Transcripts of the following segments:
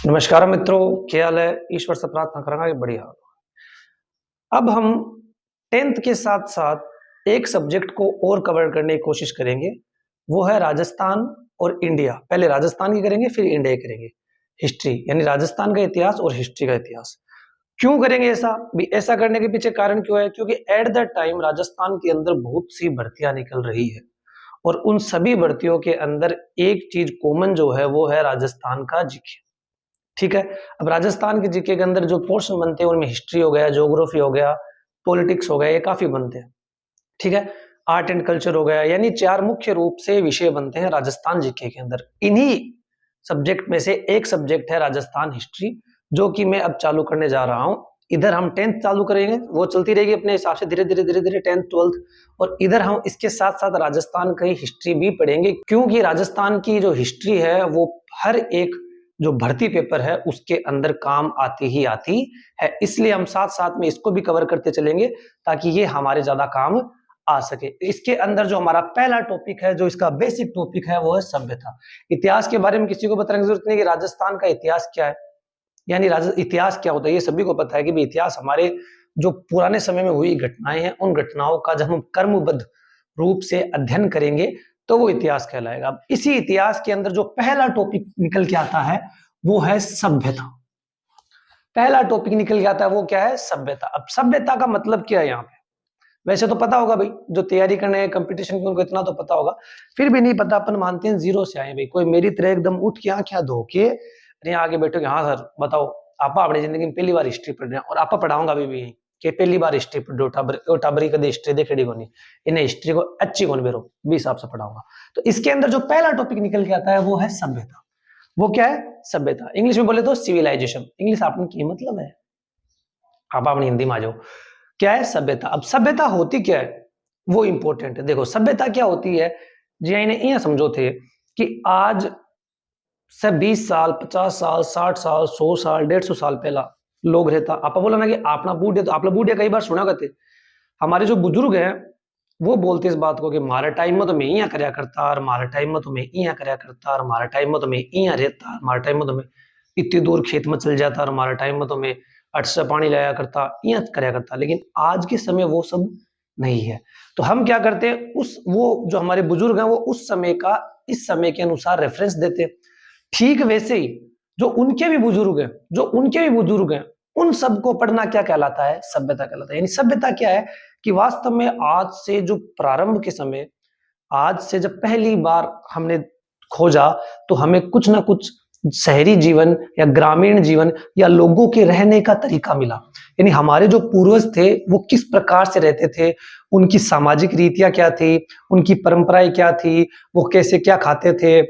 नमस्कार मित्रों, क्या हाल है? ईश्वर से प्रार्थना करूंगा कि बढ़िया हो। अब हम 10th के साथ साथ एक सब्जेक्ट को और कवर करने की कोशिश करेंगे। वो है राजस्थान और इंडिया। पहले राजस्थान की करेंगे, फिर इंडिया की करेंगे। हिस्ट्री यानी राजस्थान का इतिहास और हिस्ट्री का इतिहास। क्यों करेंगे ऐसा? भी ऐसा करने के पीछे कारण क्यों है? क्योंकि एट द टाइम राजस्थान के अंदर बहुत सी भर्तियां निकल रही है और उन सभी भर्तियों के अंदर एक चीज कॉमन जो है वो है राजस्थान का जीके। ठीक है। अब राजस्थान के जीके के अंदर जो पोर्शन बनते हैं उनमें हिस्ट्री हो गया, ज्योग्राफी हो गया, पॉलिटिक्स हो गया, ये काफी बनते हैं। ठीक है। आर्ट एंड कल्चर हो गया, यानी चार मुख्य रूप से विषय बनते हैं राजस्थान जीके के अंदर। इन्हीं सब्जेक्ट में से एक सब्जेक्ट है राजस्थान हिस्ट्री, जो कि मैं अब चालू करने जा रहा हूं। इधर हम 10th चालू करेंगे, वो चलती रहेगी अपने हिसाब से धीरे धीरे धीरे धीरे 10th 12th, और इधर हम इसके साथ साथ राजस्थान की हिस्ट्री भी पढ़ेंगे, क्योंकि राजस्थान की जो हिस्ट्री है वो हर एक जो भर्ती पेपर है उसके अंदर काम आती ही आती है। इसलिए हम साथ साथ में इसको भी कवर करते चलेंगे ताकि ये हमारे ज्यादा काम आ सके। इसके अंदर जो हमारा पहला टॉपिक है, जो इसका बेसिक टॉपिक है, वो है सभ्यता। इतिहास के बारे में किसी को बताने की जरूरत नहीं कि राजस्थान का इतिहास क्या है, यानी इतिहास क्या होता है, ये सभी को पता है कि इतिहास हमारे जो पुराने समय में हुई घटनाएं हैं, उन घटनाओं का जब हम कर्मबद्ध रूप से अध्ययन करेंगे तो वो इतिहास कहलाएगा। अब इसी इतिहास के अंदर जो पहला टॉपिक निकल के आता है वो है सभ्यता। पहला टॉपिक निकल के आता है वो क्या है? सभ्यता। अब सभ्यता का मतलब क्या है यहाँ पे? वैसे तो पता होगा भाई, जो तैयारी करने कंपटीशन की उनको इतना तो पता होगा, फिर भी नहीं पता अपन मानते हैं जीरो से आए भाई। कोई मेरी तरह एकदम उठ के आंखें धो के अरे आगे बैठोगे, हाँ सर बताओ, आपा अपनी जिंदगी में पहली बार हिस्ट्री पढ़ रहे हैं और आपा पढ़ाऊंगा अभी भी कि पहली बार हिस्ट्री पढ़ो। टाबरी कभी हिस्ट्री देखेगी को नहीं, इन्हें हिस्ट्री को अच्छी कौन बेरो भी हिसाब से पढ़ाऊंगा। तो इसके अंदर जो पहला टॉपिक निकल के आता है वो है सभ्यता। वो क्या है? सभ्यता। इंग्लिश में बोले तो सिविलाइजेशन। इंग्लिश आपने की मतलब है, आप अपनी हिंदी में आ जाओ। क्या है? सभ्यता। अब सभ्यता होती क्या है वो इंपॉर्टेंट है। देखो सभ्यता क्या होती है, जी इन्हें यह समझो थे कि आज से 20 साल 50 साल 60 साल 100 साल 150 साल पहला लोग रहता। आप बोला ना कि अपना बूढ़े, तो आप लोग बूढ़े कई बार सुना करते, हमारे जो बुजुर्ग हैं वो बोलते इस बात को कि मारा टाइम में तो मैं इं करया करता, और मारा टाइम में तो मैं इं करया करता, और मारा टाइम में तो मैं इं रहता, मारा टाइम में तो मैं इतनी दूर खेत में चल जाता, और मारा टाइम में तो मैं अट से पानी लाया करता, इं करया करता। लेकिन आज के समय वो सब नहीं है। तो हम क्या करते हैं, उस वो जो हमारे बुजुर्ग हैं वो उस समय का इस समय के अनुसार रेफरेंस देते हैं। ठीक वैसे ही जो उनके भी बुजुर्ग हैं, उन सबको पढ़ना क्या कहलाता है? सभ्यता कहलाता है। यानी सभ्यता क्या है कि वास्तव में आज से जो प्रारंभ के समय, आज से जब पहली बार हमने खोजा, तो हमें कुछ ना कुछ शहरी जीवन या ग्रामीण जीवन या लोगों के रहने का तरीका मिला। यानी हमारे जो पूर्वज थे वो किस प्रकार से रहते थे, उनकी सामाजिक रीतियां क्या थी, उनकी परंपराएं क्या थी, वो कैसे क्या खाते थे,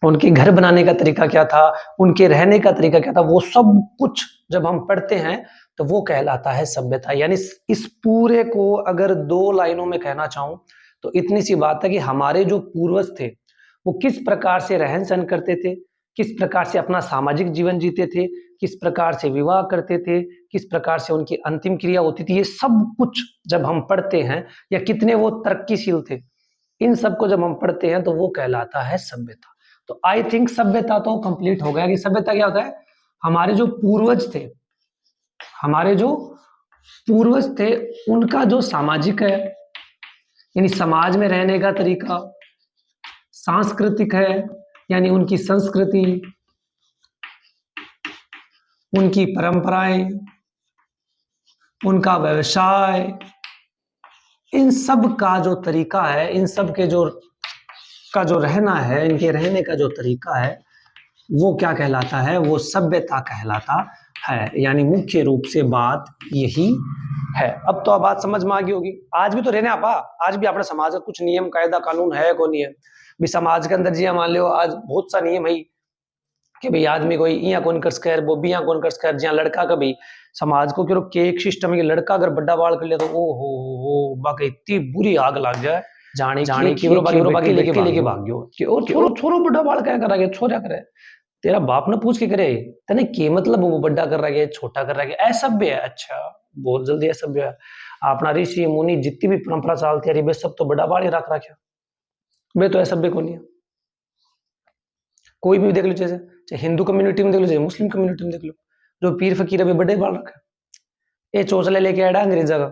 उनके घर बनाने का तरीका क्या था, उनके रहने का तरीका क्या था, वो सब कुछ जब हम पढ़ते हैं तो वो कहलाता है सभ्यता। यानी इस पूरे को अगर 2 लाइनों में कहना चाहूं तो इतनी सी बात है कि हमारे जो पूर्वज थे वो किस प्रकार से रहन सहन करते थे, किस प्रकार से अपना सामाजिक जीवन जीते थे, किस प्रकार से विवाह करते थे, किस प्रकार से उनकी अंतिम क्रिया होती थी, ये सब कुछ जब हम पढ़ते हैं, या कितने वो तरक्कीशील थे, इन सबको जब हम पढ़ते हैं तो वो कहलाता है सभ्यता। तो आई थिंक सभ्यता तो कंप्लीट हो गया कि सभ्यता क्या होता है। हमारे जो पूर्वज थे, हमारे जो पूर्वज थे उनका जो सामाजिक है, यानी समाज में रहने का तरीका, सांस्कृतिक है यानी उनकी संस्कृति, उनकी परंपराएं, उनका व्यवसाय, इन सब का जो तरीका है, इन सब के जो का जो रहना है, इनके रहने का जो तरीका है, वो क्या कहलाता है? वो सभ्यता कहलाता है। यानी मुख्य रूप से बात यही है। अब तो बात समझ में आ गई होगी। आज भी तो रहने आपा, आज भी अपने समाज का कुछ नियम कायदा कानून है को नहीं है भी समाज के अंदर जी मान लो आज बहुत सा नियम है कि भाई आदमी कोई इया कौन कर सके, वो भी कौन कर सके, जहाँ लड़का का भी समाज को क्यों के एक सिस्टम है कि लड़का अगर बड़ा बाल कर लिया तो ओ हो बाकी इतनी बुरी आग लग जाए, जाने की बाकी लेके भाग गयो कि और छोरो बड़ा बाल क्या कर रहा है, छोरा करे, तेरा बाप ने पूछ के करे तने के मतलब वो बड़ा कर रहा है छोटा कर रहा है, असभ्य है। अच्छा, बहुत जल्दी असभ्य है। अपना ऋषि मुनि जितनी भी परंपरा चलती है वे सब तो बड़ा बाल ही रख रखा, वे तो असभ्य को नहीं है। कोई भी देख लो, जैसे चाहे हिंदू कम्युनिटी में देख लो, चाहे मुस्लिम कम्युनिटी में देख लो, जो पीर फकीर अभी बड़े बाल रखा, ये चोचले लेके आया अंग्रेजा का,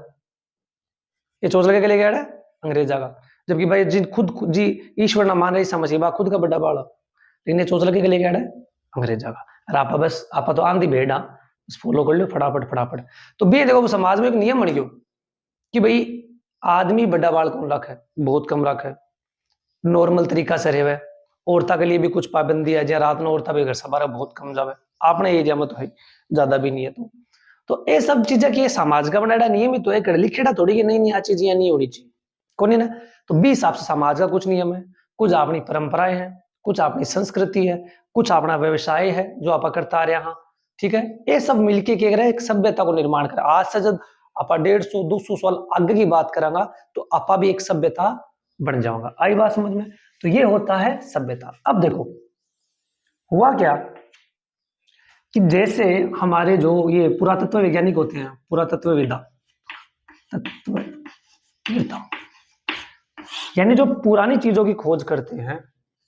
ये चोचले के लेके आया अंग्रेजा का, जबकि भाई जी खुद जी ईश्वर ना मान रही समझिए बा खुद का बड़ा बाल, लेकिन ये चोचले के लेके आया अंग्रेजा का। और आप बस आप तो आंधी भेड़ बस फॉलो कर लो फटाफट फटाफट। तो भी देखो समाज में एक नियम बन गया कि भाई आदमी बड़ा बाल कौन रखा है, बहुत कम रखा है, नॉर्मल तरीका से रहे। औरता के लिए भी कुछ पाबंदी है, जहाँ रात में औरता भी घर सवारा बहुत कम जावे, आपने एरिया में तो है ज्यादा भी नहीं है। तो ये सब चीजें कि समाज का बनाया नियम ही तो है, लिखेड़ा थोड़ी कि नहीं आ चीजें नहीं होनी चाहिए कौन है ना। तो 20 हिसाब से समाज का कुछ नियम है, कुछ अपनी परंपराएं हैं, कुछ अपनी संस्कृति है, कुछ अपना व्यवसाय है जो आप करता आ रहे हैं, ठीक है। ये सब मिलके क्या करे, एक सभ्यता को निर्माण करे। आज से जब आप 150-200 साल आगे की बात करांगा तो आपा भी एक सभ्यता बन जाऊंगा। आई बात समझ में? तो ये होता है सभ्यता। अब देखो हुआ क्या कि जैसे हमारे जो ये पुरातत्व वैज्ञानिक होते हैं, पुरातत्वविदा, तत्वविदा यानी जो पुरानी चीजों की खोज करते हैं,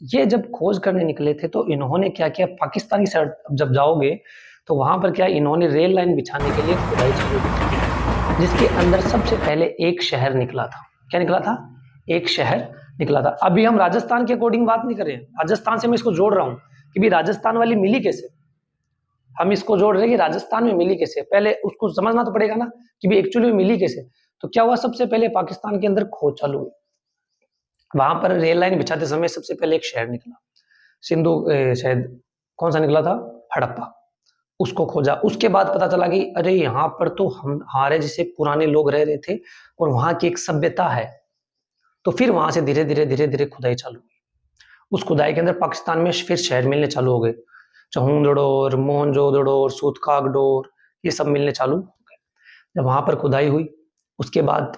ये जब खोज करने निकले थे तो इन्होंने क्या किया, पाकिस्तानी साइड जब जाओगे तो वहां पर क्या इन्होंने रेल लाइन बिछाने के लिए खुदाई चालू की, जिसके अंदर सबसे पहले एक शहर निकला था। क्या निकला था? एक शहर निकला था। अभी हम राजस्थान के अकॉर्डिंग बात नहीं कर रहे हैं, राजस्थान से मैं इसको जोड़ रहा हूं कि भी राजस्थान वाली मिली कैसे, हम इसको जोड़ रहे हैं कि राजस्थान में मिली कैसे, पहले उसको समझना तो पड़ेगा ना कि भी एक्चुअली मिली कैसे। तो क्या हुआ, सबसे पहले पाकिस्तान के अंदर खोज चालू हुई, वहां पर रेल लाइन बिछाते समय सबसे पहले एक शहर निकला, सिंधु शायद कौन सा निकला था, हड़प्पा, उसको खोजा। उसके बाद पता चला कि अरे यहाँ पर तो हम हमारे जैसे पुराने लोग रह रहे थे और वहां की एक सभ्यता है। तो फिर वहां से धीरे धीरे धीरे धीरे खुदाई चालू हुई। उस खुदाई के अंदर पाकिस्तान में फिर शहर मिलने चालू हो गए, चहुंदड़ोर, मोहनजोदड़ो, सूतकागडोर, ये सब मिलने चालू हो गए। जब वहां पर खुदाई हुई उसके बाद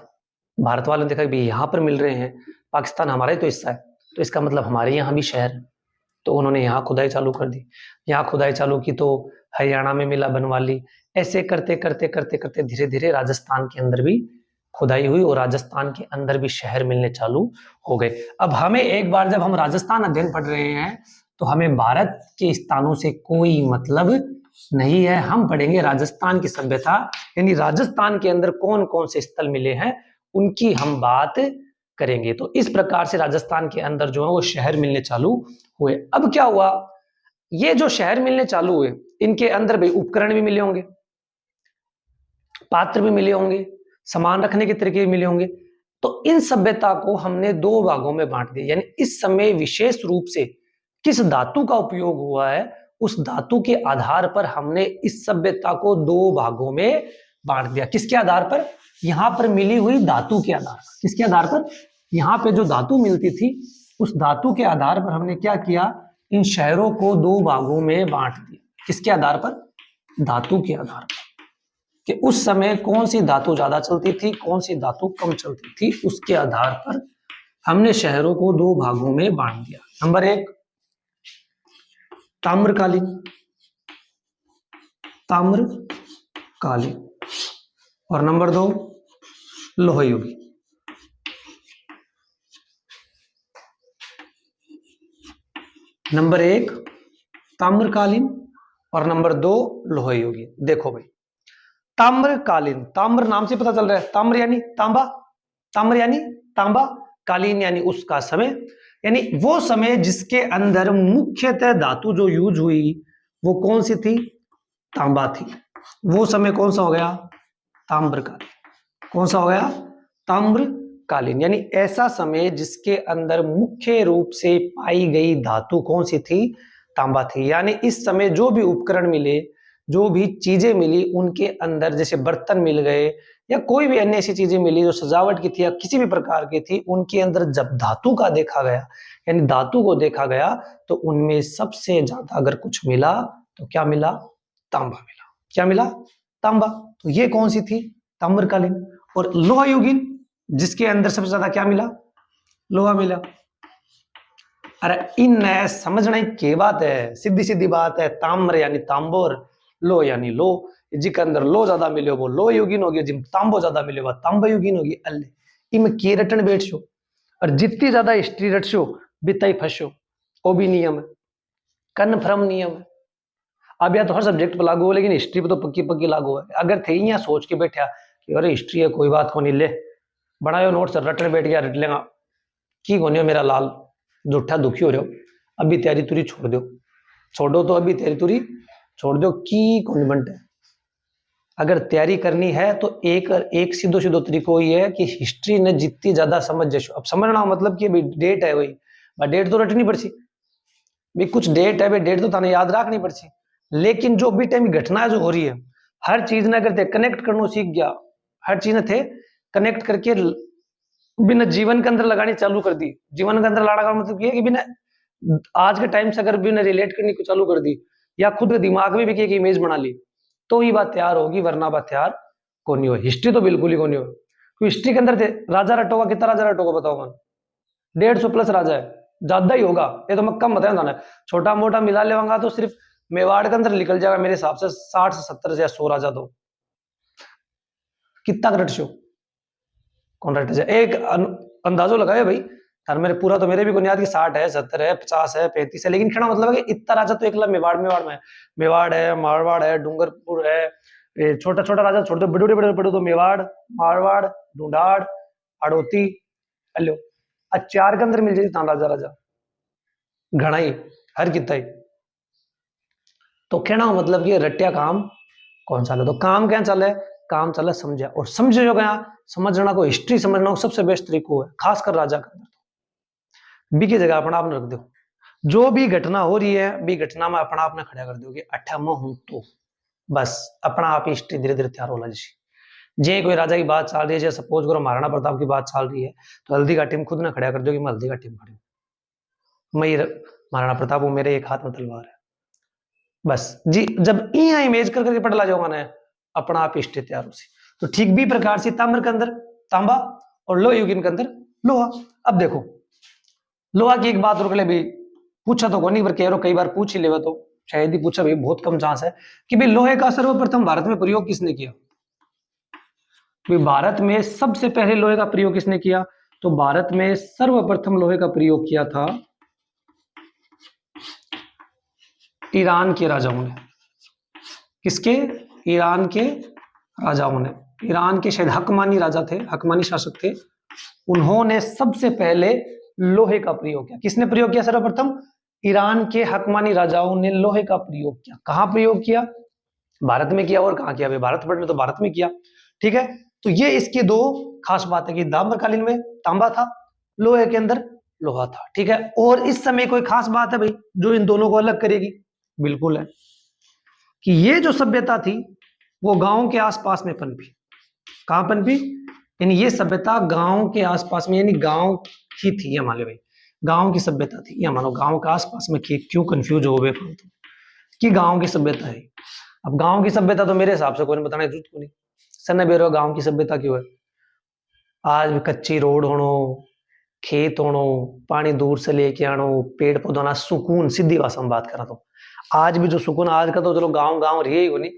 भारत वालों ने देखा कि यहाँ पर मिल रहे हैं, पाकिस्तान हमारा ही तो हिस्सा है, तो इसका मतलब हमारे यहाँ भी शहर है। तो उन्होंने यहाँ खुदाई चालू कर दी, यहाँ खुदाई चालू की तो हरियाणा में मिला, बनवाली, ऐसे करते करते करते करते धीरे धीरे राजस्थान के अंदर भी खुदाई हुई और राजस्थान के अंदर भी शहर मिलने चालू हो गए। अब हमें एक बार जब हम राजस्थान अध्ययन पढ़ रहे हैं तो हमें भारत के स्थानों से कोई मतलब नहीं है, हम पढ़ेंगे राजस्थान की सभ्यता, यानी राजस्थान के अंदर कौन कौन से स्थल मिले हैं उनकी हम बात करेंगे। तो इस प्रकार से राजस्थान के अंदर जो है वो शहर मिलने चालू हुए। अब क्या हुआ, ये जो शहर मिलने चालू हुए इनके अंदर भी उपकरण भी मिले होंगे, पात्र भी मिले होंगे, सामान रखने के तरीके भी मिले होंगे। तो इन सभ्यता को हमने दो भागों में बांट दिया, यानी इस समय विशेष रूप से किस धातु का उपयोग हुआ है उस धातु के आधार पर हमने इस सभ्यता को दो भागों में बांट दिया। किसके आधार पर? यहां पर मिली हुई धातु के आधार पर। किसके आधार पर? यहाँ पे जो धातु मिलती थी उस धातु के आधार पर हमने क्या किया, इन शहरों को दो भागों में बांट दिया। किसके आधार पर? धातु के आधार पर, कि उस समय कौन सी धातु ज्यादा चलती थी, कौन सी धातु कम चलती थी, उसके आधार पर हमने शहरों को दो भागों में बांट दिया। नंबर 1 ताम्रकालीन, ताम्रकालीन, और नंबर 2 लोहयुगी। नंबर 1 ताम्रकालीन और नंबर 2 लोहयुगी। देखो भाई ताम्रकालीन, ताम्र नाम से पता चल रहा है, ताम्र यानी तांबा, ताम्र यानी तांबा, कालीन यानी उसका समय, यानी वो समय जिसके अंदर मुख्यतः धातु जो यूज हुई वो कौन सी थी? तांबा थी। वो समय कौन सा हो गया? ताम्रकालीन। कौन सा हो गया? ताम्रकालीन, यानी ऐसा समय जिसके अंदर मुख्य रूप से पाई गई धातु कौन सी थी? तांबा थी। यानी इस समय जो भी उपकरण मिले, जो भी चीजें मिली, उनके अंदर जैसे बर्तन मिल गए या कोई भी अन्य ऐसी चीजें मिली जो सजावट की थी या किसी भी प्रकार की थी, उनके अंदर जब धातु का देखा गया, यानी धातु को देखा गया, तो उनमें सबसे ज्यादा अगर कुछ मिला तो क्या मिला? तांबा मिला। क्या मिला? तांबा। तो ये कौन सी थी? ताम्रकालीन। और लोहयुगीन जिसके अंदर सबसे ज्यादा क्या मिला? लोहा मिला। अरे इन समझने की बात है, सीधी सीधी बात है। ताम्र यानी तांबोर, लो यानी लो, जिसके अंदर लो ज्यादा मिले वो लो युगीन हो गया, जिम तांबो ज्यादा मिले वो तांबा युगीन होगी। अल्ले इम के रटन बैठो और जितनी ज्यादा हिस्ट्री रटशो बिता ही फंसो, वो भी नियम है। कन्फर्म नियम है। अब या तो हर सब्जेक्ट पर लागू हो, लेकिन हिस्ट्री पर तो पक्की पक्की लागू है। अगर थे यहाँ सोच के बैठा कि अरे हिस्ट्री है कोई बात को नहीं, ले बनायो नोट्स रटने बैठ गया, रट लेगा की कोनी मेरा लाल, झूठा दुखी हो रहे हो, अभी तैयारी तुरी छोड़ो तो अभी तैयारी तुरी छोड़ दो की कौन बनता है। अगर तैयारी करनी है तो एक सीधो सीधो तरीको ये है कि हिस्ट्री ने जितनी ज्यादा समझ जैसो, अब समझना मतलब कि भाई डेट है, वही डेट तो रटनी पड़ती भाई, कुछ डेट है भाई, डेट तो थाने याद रखनी पड़ती, लेकिन जो भी टाइम घटना जो हो रही है हर चीज ने अगर कनेक्ट करना सीख गया, हर चीज ने थे कनेक्ट करके बिना जीवन के अंदर लगानी चालू कर दी। जीवन के अंदर लाड़ा का मतलब ये कि बिना आज के टाइम से अगर बिना रिलेट करने को चालू कर दी या खुद के दिमाग में भी एक इमेज बना ली तो ही बात तैयार होगी, वरना बात तैयार को नहीं हो। हिस्ट्री तो बिल्कुल ही को नहीं हो, क्योंकि हिस्ट्री के अंदर थे राजा रटोगा, कितना राजा रटोगा बताओ मैं, 150 प्लस राजा है, ज्यादा ही होगा, ये तो मैं कम बताया था, छोटा मोटा मिला लेवांगा तो सिर्फ मेवाड़ के अंदर निकल जाएगा मेरे हिसाब से 60 से 70 या 100 राजा। तो कितना रट शो कौन रट जाए, एक अंदाजो लगाए भाई, मेरे पूरा तो मेरे भी को याद कि 60 है, 70 है, 50 है, 35 है, लेकिन कहना मतलब है कि इतना राजा तो एकला मेवाड़ में मेवाड़ है, मारवाड़ है, डूंगरपुर है, छोटा छोटा राजा छोड़ दो, बड़े बड़े बड़े तो मेवाड़, मारवाड़, ढूंढाड़, अड़ोती, हेलो, चार के अंदर मिल जाए राजा राजा घना ही हर कितना ही। तो कहना मतलब कि रट्या काम कौन सा, तो काम क्या चले, काम चले समझा, और समझे जो गया समझना को हिस्ट्री समझना को सबसे बेस्ट तरीको है, खासकर राजा के अंदर बी की जगह अपना आप रख दो, जो भी घटना हो रही है बी घटना में अपना आपने खड़ा कर दोगे, अठा मैं हूं तो बस अपना आप ही हिस्ट्री धीरे धीरे तैयार होला। जैसे जे कोई राजा की बात चल रही है, जैसे सपोज करो महाराणा प्रताप की बात चल रही है, तो हल्दी का टीम खुद ने खड़ा कर दो कि मैं हल्दी का टीम खड़ी हूं, मैं महाराणा प्रताप हूं, मेरे एक हाथ में तलवार है, बस जी। जब यहाँ इमेज कर करके पटला जाओगा ना अपना आप हिस्ट्री तैयार हो सी। तो ठीक भी प्रकार से ताम्र के अंदर तांबा और लोह युगीन के अंदर लोहा। अब देखो लोहा की एक बात रुक ले भी, पूछा तो कोनी पर कह रहा कई बार पूछ ही लेवा, तो शायद ही पूछा भाई, बहुत कम चांस है कि भाई लोहे का सर्वप्रथम भारत में प्रयोग किसने किया। भाई भारत में सबसे पहले लोहे का प्रयोग किसने किया, तो भारत में सर्वप्रथम लोहे का प्रयोग किया था ईरान के राजाओं ने। किसके, ईरान के राजाओं ने, ईरान के शायद हकमानी राजा थे, हकमानी शासक थे, उन्होंने सबसे पहले लोहे का प्रयोग किया। किसने प्रयोग किया सर्वप्रथम, ईरान के हकमानी राजाओं ने लोहे का प्रयोग किया। कहां प्रयोग किया, भारत में किया, और कहां किया, भारत में तो भारत में किया, ठीक है। तो ये इसकी दो खास बात है कि ताम्रकालीन में तांबा था, लोहे के अंदर लोहा था, ठीक है। और इस समय कोई खास बात है भाई जो इन दोनों को अलग करेगी, बिल्कुल है कि ये जो सभ्यता थी वो गांव के आसपास में पनपी। कहां पनपी, यानी ये सभ्यता गांव के आसपास में, यानी गांव ही थी, ये मान लो भाई गांव की सभ्यता थी, या मानो गांव के आसपास में, क्यों कंफ्यूज हो गए कि गांव की सभ्यता है। अब गांव की सभ्यता तो मेरे हिसाब से कोई बताने की जरूरत को नहीं, सन्ना बेरो गांव की सभ्यता क्यों है, आज भी कच्ची रोड होनो, खेत होनो, पानी दूर से लेके आनो, पेड़ पौधों ना सुकून, सीधी भाषा में बात करा तो आज भी जो सुकून, आज का तो चलो गांव गांव रही ही नहीं,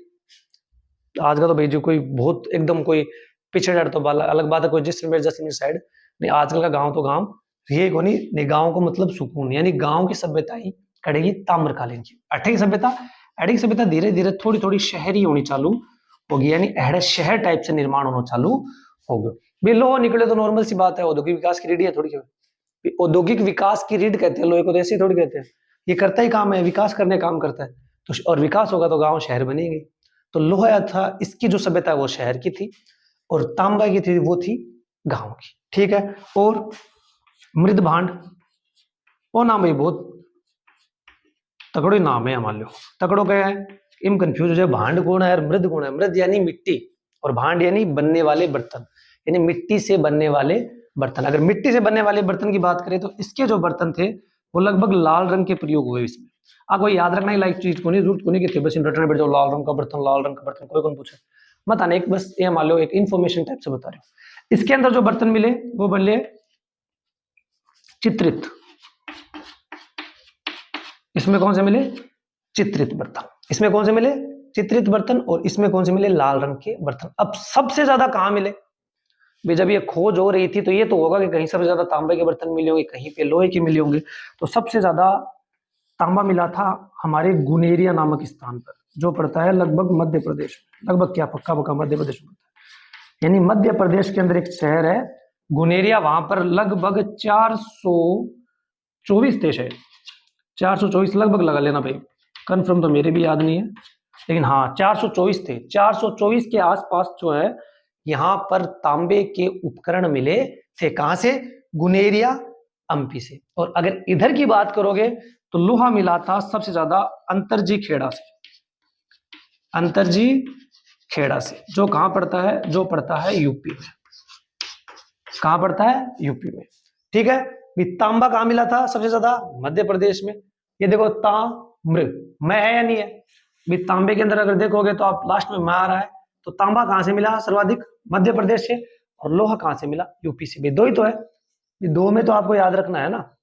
आज का तो भाई जो कोई बहुत एकदम कोई पिछड़ा तो अलग बात है, कोई जैसलमेर साइड नहीं, आजकल का गांव तो गांव रही को नहीं, गांव को मतलब सुकून, यानी गांव की सभ्यता ही कड़ेगी ताम्रकालीन की। अठे की सभ्यता धीरे धीरे थोड़ी थोड़ी शहरी होनी चालू होगी, यानी अहड़े शहर टाइप से निर्माण होना चालू हो गया। भाई लोहा निकले तो नॉर्मल सी बात है, औद्योगिक विकास की रीढ़ है थोड़ी, औद्योगिक विकास की रीढ़ कहते हैं लोहे को, ऐसे थोड़ी कहते हैं, ये करता ही काम है, विकास करने काम करता है, तो और विकास होगा तो गांव शहर बनेंगे। तो लोहा था, इसकी जो सभ्यता है वो शहर की थी, और तांबा की थी वो थी गांव की, ठीक है। और मृद भांड वो नाम भाई बहुत तकड़ो नाम है, मान लो तकड़ो क्या है, इम कंफ्यूज हो जाए, भांड कौन है और मृद कौन है। मृद यानी मिट्टी और भांड यानी बनने वाले बर्तन, यानी मिट्टी से बनने वाले बर्तन। अगर मिट्टी से बनने वाले बर्तन की बात करें तो इसके जो बर्तन थे वो लगभग लाल रंग के प्रयोग हुए इसमें। आपको याद रखना ही लाइक चीज को नहीं, जरूरत को नहीं कि बस रटने बैठ जाओ लाल रंग का बर्तन, लाल रंग का बर्तन, कोई कौन पूछे मत आने, एक बस ये मान लो एक इन्फॉर्मेशन टाइप से बता रहे हो। इसके अंदर जो बर्तन मिले वो बने चित्रित, इसमें कौन से मिले, चित्रित बर्तन, इसमें कौन से मिले, चित्रित बर्तन, और इसमें कौन से मिले, लाल रंग के बर्तन। अब सबसे ज्यादा कहां मिले, जब ये खोज हो रही थी तो ये तो होगा कि कहीं सबसे ज्यादा तांबे के बर्तन मिले होंगे, कहीं पे लोहे के मिले होंगे, तो सबसे ज्यादा तांबा मिला था हमारे गुनेरिया नामक स्थान पर, जो पड़ता है लगभग मध्य प्रदेश में, लगभग क्या पक्का पक्का मध्य प्रदेश में पड़ता है, यानी मध्य प्रदेश के अंदर एक शहर है गुनेरिया, वहां पर लगभग 424 थे शायद, 424 लगभग लगा लेना भाई, कन्फर्म तो मेरे भी याद नहीं है, लेकिन हाँ 424 थे। 424 के आसपास जो है यहाँ पर तांबे के उपकरण मिले थे। कहां से? गुनेरिया एमपी से। और अगर इधर की बात करोगे तो लोहा मिला था सबसे ज्यादा अंतरजी खेड़ा से, अंतरजी खेड़ा से, जो कहां पड़ता है? जो पड़ता है यूपी में। कहां पड़ता है? यूपी में। ठीक है, तांबा कहां मिला था सबसे ज्यादा? मध्य प्रदेश में। ये देखो ताम्र में है या नहीं है? तांबे के अंदर अगर देखोगे तो आप लास्ट में मैं आ रहा है, तो तांबा कहां से मिला सर्वाधिक? मध्य प्रदेश से। और लोहा कहां से मिला? यूपी से। भी दो ही तो है, दो में तो आपको याद रखना है ना,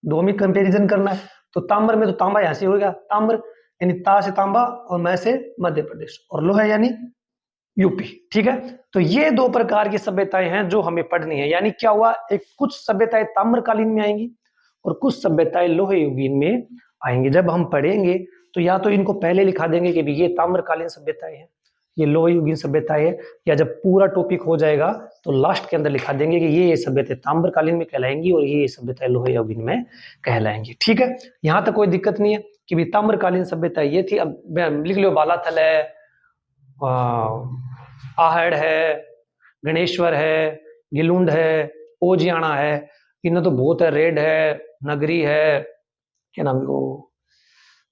दो में कंपेरिजन करना है। तो ताम्र में तो तांबा यहां से होगा, ताम्र यानी ता से तांबा और मैं से मध्य प्रदेश, और लोहा यानी यूपी। ठीक है, तो ये दो प्रकार की सभ्यताएं हैं जो हमें पढ़नी है। यानी क्या हुआ, एक कुछ सभ्यताएं ताम्रकालीन में आएंगी और कुछ सभ्यताएं लोहे युगीन में आएंगी। जब हम पढ़ेंगे तो या तो इनको पहले लिखा देंगे कि ये ताम्रकालीन सभ्यताएं हैं, ये लोहे युगीन सभ्यताएं है, या जब पूरा टॉपिक हो जाएगा तो लास्ट के अंदर लिखा देंगे कि ये सभ्यताएं ताम्रकालीन में कहलाएंगी और ये सभ्यताएं लोहे युगीन में कहलाएंगी। ठीक है, यहां तक कोई दिक्कत नहीं है कि भी ताम्रकालीन सभ्यता ये थी। अब लिख लो, बालाथल है, आहड़ है, गणेश्वर है, गिलुंड है, ओजियाना है, इन्हें तो बहुत है, रेड है, नगरी है, क्या नाम को,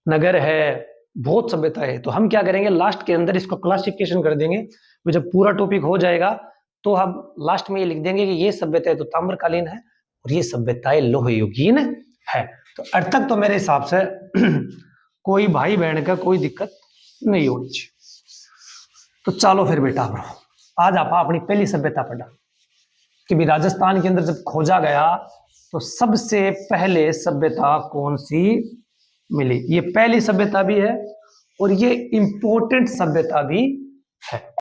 नगर है, बहुत सभ्यता है। तो हम क्या करेंगे, लास्ट के अंदर इसको क्लासिफिकेशन कर देंगे। जब पूरा टॉपिक हो जाएगा तो हम लास्ट में ये लिख देंगे कि ये सभ्यताएं तो ताम्रकालीन है और ये सभ्यताएं लोह युगीन है। तो अर्थ तक तो मेरे हिसाब से कोई भाई बहन का कोई दिक्कत नहीं होनी चाहिए। तो चलो फिर बेटा, आज आप अपनी पहली सभ्यता पढ़ा कि भी राजस्थान के अंदर जब खोजा गया तो सबसे पहले सभ्यता कौन सी मिली। ये पहली सभ्यता भी है और ये इंपॉर्टेंट सभ्यता भी है।